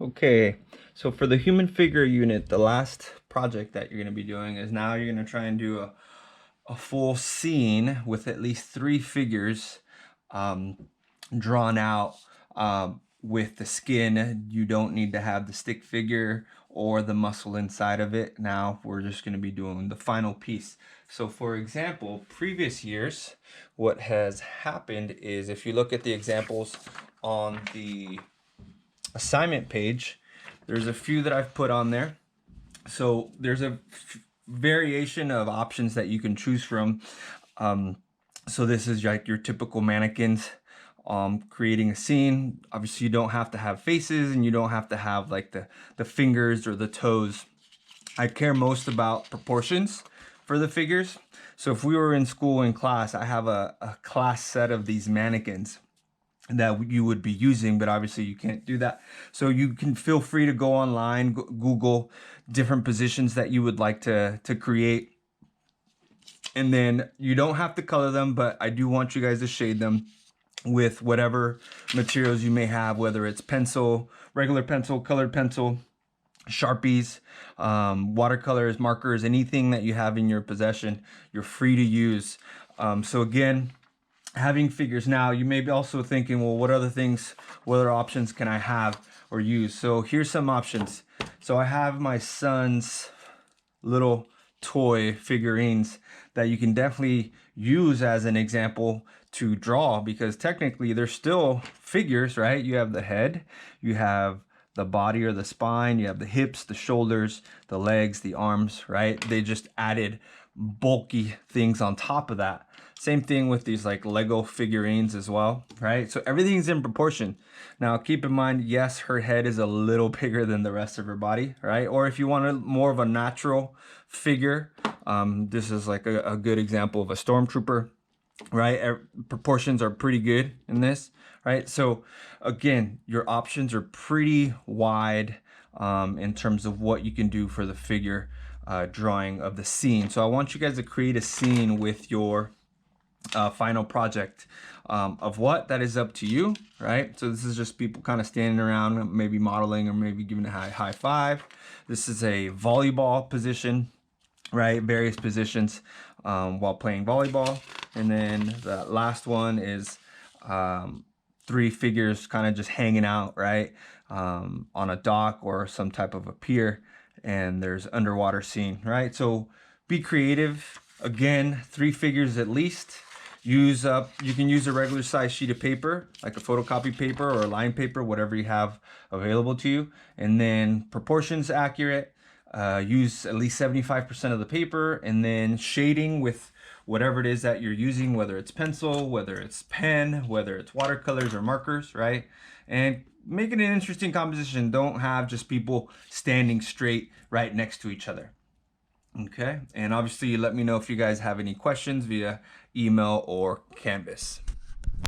Okay, so for the human figure unit, the last project that you're going to be doing is now you're going to try and do a full scene with at least 3 figures um, drawn out with the skin. You don't need to have the stick figure or the muscle inside of it. Now we're just going to be doing the final piece. So for example, previous years, what has happened is if you look at the examples on the assignment page, there's a few that I've put on there. So there's a variation of options that you can choose from. So this is like your typical mannequins creating a scene. Obviously you don't have to have faces and you don't have to have like the fingers or the toes. I care most about proportions for the figures. So if we were in school in class, I have a class set of these mannequins that you would be using, but obviously you can't do that. So you can feel free to go online, Google different positions that you would like to create. And then you don't have to color them, but I do want you guys to shade them with whatever materials you may have, whether it's pencil, regular pencil, colored pencil, Sharpies, watercolors, markers, anything that you have in your possession, you're free to use. So again, having figures now, you may be also thinking, well, what other options can I have or use? So here's some options. So I have my son's little toy figurines that you can definitely use as an example to draw, because technically they're still figures, right? You have the head, you have the body or the spine, you have the hips, the shoulders, the legs, the arms, right? They just added bulky things on top of that. Same thing with these like Lego figurines as well, right? So everything's in proportion. Now keep in mind, yes, her head is a little bigger than the rest of her body, right? Or if you want more of a natural figure, this is like a good example of a stormtrooper, right? Proportions are pretty good in this, right? So again, your options are pretty wide in terms of what you can do for the figure drawing of the scene. So I want you guys to create a scene with your final project. Of what, that is up to you, right? So this is just people kind of standing around, maybe modeling or maybe giving a high five. This is a volleyball position, right? Various positions while playing volleyball. And then the last one is 3 figures kind of just hanging out, right? On a dock or some type of a pier, and there's underwater scene, right? So be creative. Again, 3 figures at least. You can use a regular size sheet of paper, like a photocopy paper or a line paper, whatever you have available to you. And then proportions accurate. Use at least 75% of the paper, and then shading with whatever it is that you're using, whether it's pencil, whether it's pen, whether it's watercolors or markers, right? And make it an interesting composition. Don't have just people standing straight right next to each other. Okay, and obviously let me know if you guys have any questions via email or Canvas.